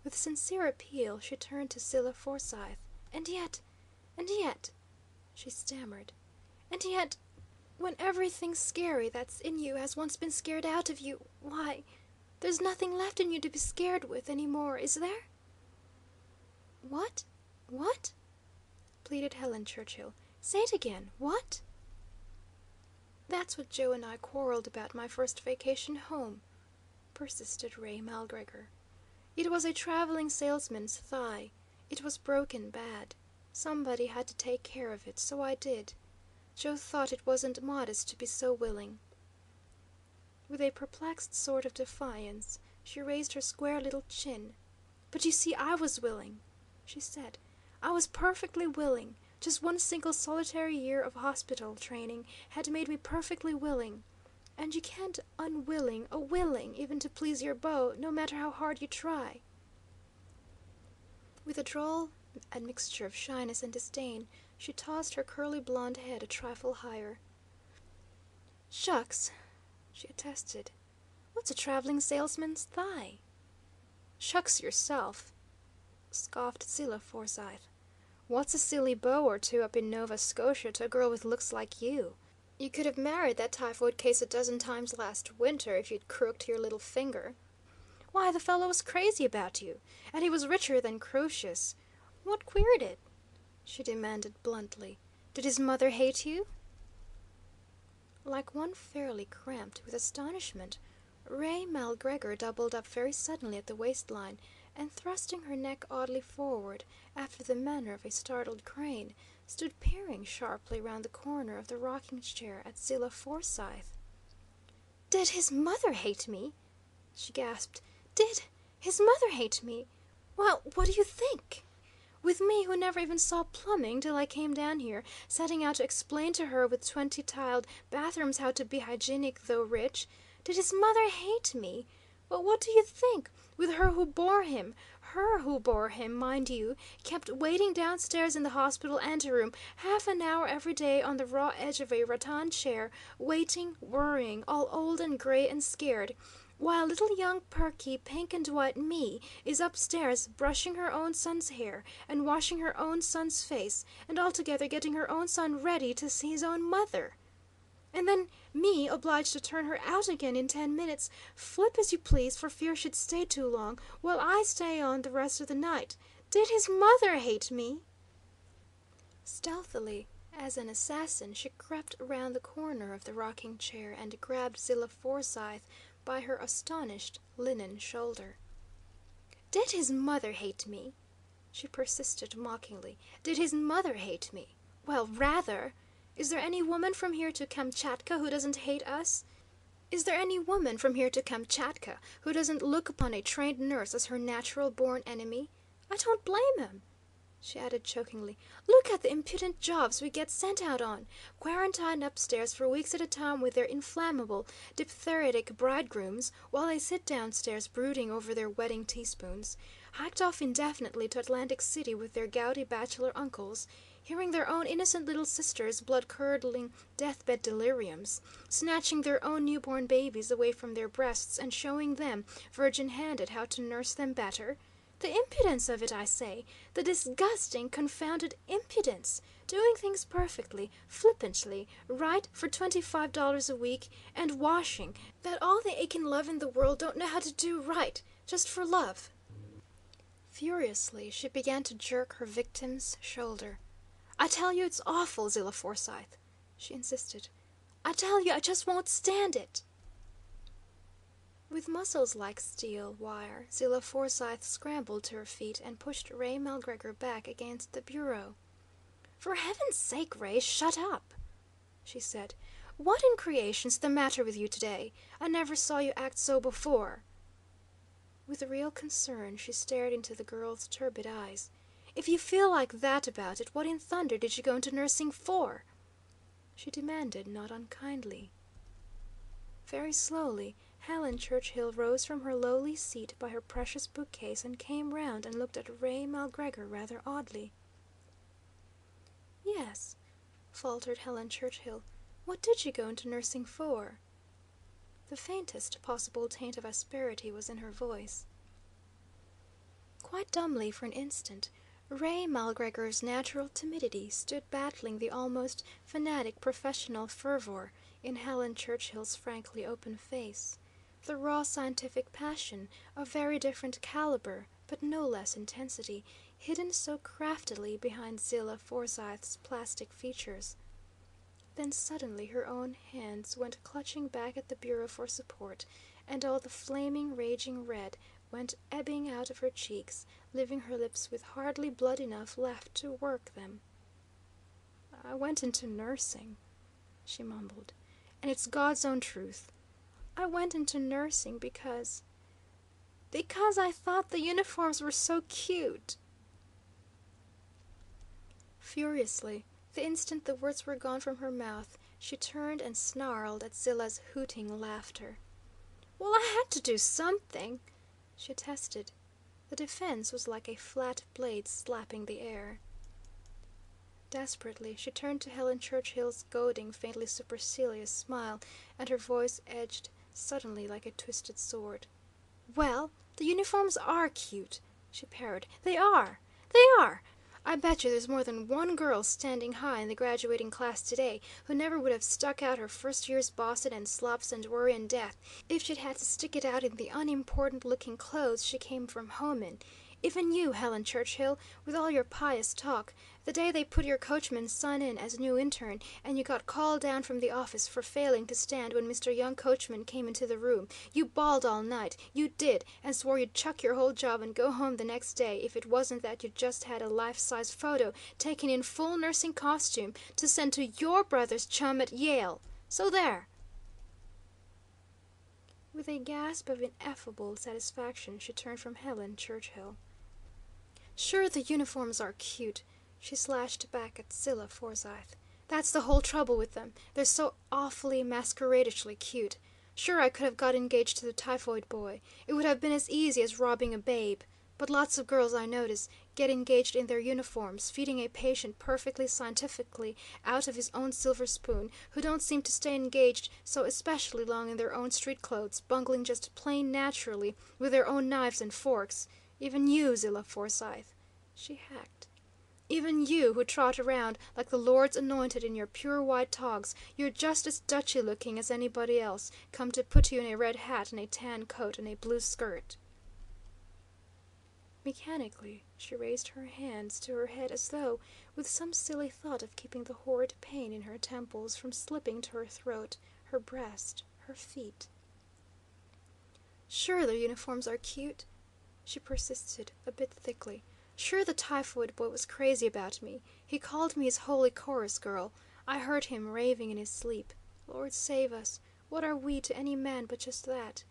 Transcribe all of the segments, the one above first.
With sincere appeal she turned to Zillah Forsythe. And yet," she stammered, "and yet, when everything scary that's in you has once been scared out of you, why, there's nothing left in you to be scared with any more, is there?" "What? What?" pleaded Helen Churchill. "Say it again. What?" "That's what Joe and I quarreled about my first vacation home," persisted Ray Malgregor. "It was a traveling salesman's thigh. It was broken bad. Somebody had to take care of it, so I did. Joe thought it wasn't modest to be so willing." With a perplexed sort of defiance, she raised her square little chin. "But you see I was willing," she said. "I was perfectly willing. Just one single solitary year of hospital training had made me perfectly willing. And you can't unwilling a willing, even to please your beau, no matter how hard you try." With a droll admixture of shyness and disdain, she tossed her curly blonde head a trifle higher. "Shucks!" she attested. "What's a traveling salesman's thigh?" "Shucks yourself!" scoffed Zillah Forsythe. "What's a silly beau or two up in Nova Scotia to a girl with looks like you? You could have married that typhoid case a dozen times last winter if you'd crooked your little finger. Why, the fellow was crazy about you, and he was richer than Croesus. What queered it?" she demanded bluntly. "Did his mother hate you?" Like one fairly cramped with astonishment, Ray Malgregor doubled up very suddenly at the waistline, and thrusting her neck oddly forward, after the manner of a startled crane, stood peering sharply round the corner of the rocking-chair at Zillah Forsythe. "Did his mother hate me?" she gasped. "Did his mother hate me? Well, what do you think? With me, who never even saw plumbing till I came down here, setting out to explain to her with 20-tiled bathrooms how to be hygienic though rich. Did his mother hate me? Well, what do you think? With her who bore him, mind you, kept waiting downstairs in the hospital anteroom half an hour every day on the raw edge of a rattan chair, waiting, worrying, all old and gray and scared, while little young perky pink and white me is upstairs brushing her own son's hair and washing her own son's face, and altogether getting her own son ready to see his own mother. And then me obliged to turn her out again in 10 minutes, flip as you please, for fear she'd stay too long, while I stay on the rest of the night. Did his mother hate me?" Stealthily, as an assassin, she crept round the corner of the rocking-chair and grabbed Zillah Forsythe by her astonished linen shoulder. "Did his mother hate me?" she persisted mockingly. "Did his mother hate me? Well, rather! Is there any woman from here to Kamchatka who doesn't hate us? Is there any woman from here to Kamchatka who doesn't look upon a trained nurse as her natural-born enemy? I don't blame 'em," she added chokingly. "Look at the impudent jobs we get sent out on, quarantined upstairs for weeks at a time with their inflammable, diphtheritic bridegrooms, while they sit downstairs brooding over their wedding teaspoons, hiked off indefinitely to Atlantic City with their gouty bachelor uncles, hearing their own innocent little sisters' blood-curdling deathbed deliriums, snatching their own newborn babies away from their breasts and showing them, virgin-handed, how to nurse them better. The impudence of it, I say! The disgusting, confounded impudence! Doing things perfectly, flippantly, right for $25 a week, and washing that all the aching love in the world don't know how to do right, just for love." Furiously she began to jerk her victim's shoulder. "I tell you it's awful, Zillah Forsythe," she insisted. "I tell you I just won't stand it." With muscles like steel wire, Zillah Forsythe scrambled to her feet and pushed Ray Malgregor back against the bureau. "For heaven's sake, Ray, shut up!" she said. "What in creation's the matter with you today? I never saw you act so before." With real concern she stared into the girl's turbid eyes. "If you feel like that about it, what in thunder did you go into nursing for?" she demanded, not unkindly. Very slowly Helen Churchill rose from her lowly seat by her precious bookcase and came round and looked at Ray Malgregor rather oddly. "Yes," faltered Helen Churchill. "What did you go into nursing for?" The faintest possible taint of asperity was in her voice. Quite dumbly for an instant, Ray Malgregor's natural timidity stood battling the almost fanatic professional fervor in Helen Churchill's frankly open face. The raw scientific passion, of very different caliber, but no less intensity, hidden so craftily behind Zillah Forsythe's plastic features. Then suddenly her own hands went clutching back at the bureau for support, and all the flaming, raging red went ebbing out of her cheeks, leaving her lips with hardly blood enough left to work them. "I went into nursing," she mumbled, "and it's God's own truth. I went into nursing because I thought the uniforms were so cute." Furiously, the instant the words were gone from her mouth, she turned and snarled at Zillah's hooting laughter. "Well, I had to do something," she attested. The defense was like a flat blade slapping the air. Desperately, she turned to Helen Churchill's goading, faintly supercilious smile, and her voice edged suddenly like a twisted sword. "Well, the uniforms are cute," she parried. "They are! They are! I bet you there's more than one girl standing high in the graduating class today who never would have stuck out her first year's Boston and slops and worry and death if she'd had to stick it out in the unimportant-looking clothes she came from home in. Even you, Helen Churchill, with all your pious talk, the day they put your coachman's son in as new intern, and you got called down from the office for failing to stand when Mr. Young Coachman came into the room, you bawled all night, you did, and swore you'd chuck your whole job and go home the next day if it wasn't that you just had a life-size photo taken in full nursing costume to send to your brother's chum at Yale. So there!" With a gasp of ineffable satisfaction, she turned from Helen Churchill. "Sure, the uniforms are cute," she slashed back at Zillah Forsythe. "That's the whole trouble with them. They're so awfully masqueradishly cute. Sure, I could have got engaged to the typhoid boy. It would have been as easy as robbing a babe. But lots of girls, I notice, get engaged in their uniforms, feeding a patient perfectly scientifically out of his own silver spoon, who don't seem to stay engaged so especially long in their own street clothes, bungling just plain naturally with their own knives and forks. Even you, Zillah Forsythe," she hacked. "Even you, who trot around like the Lord's anointed in your pure white togs, you're just as Dutchy looking as anybody else, come to put you in a red hat and a tan coat and a blue skirt." Mechanically, she raised her hands to her head as though, with some silly thought of keeping the horrid pain in her temples from slipping to her throat, her breast, her feet. "Sure, their uniforms are cute," she persisted, a bit thickly. "Sure, the typhoid boy was crazy about me. He called me his holy chorus girl. I heard him raving in his sleep. Lord save us, what are we to any man but just that?"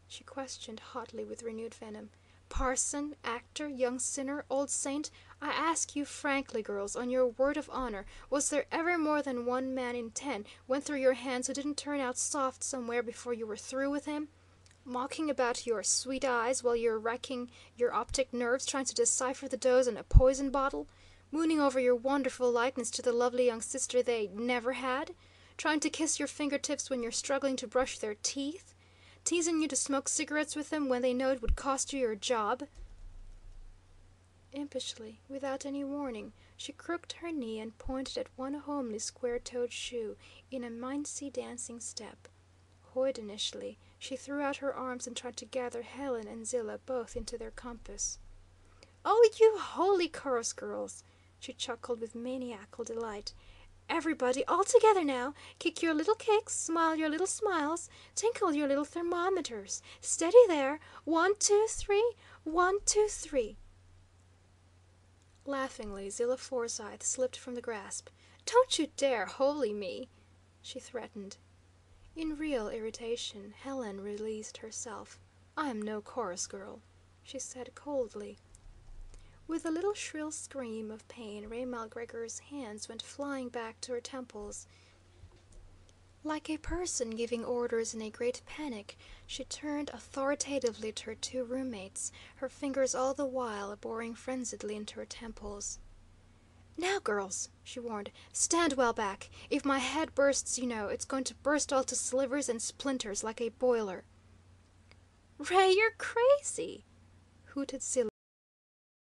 she questioned hotly with renewed venom. "Parson, actor, young sinner, old saint, I ask you frankly, girls, on your word of honor, was there ever more than one man in 10 went through your hands who didn't turn out soft somewhere before you were through with him? Mocking about your sweet eyes while you're racking your optic nerves trying to decipher the dose on a poison bottle? Mooning over your wonderful likeness to the lovely young sister they never had? Trying to kiss your fingertips when you're struggling to brush their teeth? Teasing you to smoke cigarettes with them when they know it would cost you your job?" Impishly, without any warning, she crooked her knee and pointed at one homely square-toed shoe in a mincy dancing step. Hoydenishly, she threw out her arms and tried to gather Helen and Zillah both into their compass. "Oh, you holy chorus girls!" she chuckled with maniacal delight. "Everybody, all together now! Kick your little kicks, smile your little smiles, tinkle your little thermometers. Steady there! 1, 2, 3! 1, 2, 3!" Laughingly, Zillah Forsythe slipped from the grasp. "Don't you dare holy me!" she threatened. In real irritation, Helen released herself. "I am no chorus girl," she said coldly. With a little shrill scream of pain, Ray Malgregor's hands went flying back to her temples. Like a person giving orders in a great panic, she turned authoritatively to her two roommates, her fingers all the while boring frenziedly into her temples. "Now, girls," she warned, "stand well back. If my head bursts, you know, it's going to burst all to slivers and splinters like a boiler." "Ray, you're crazy!" hooted Zillah.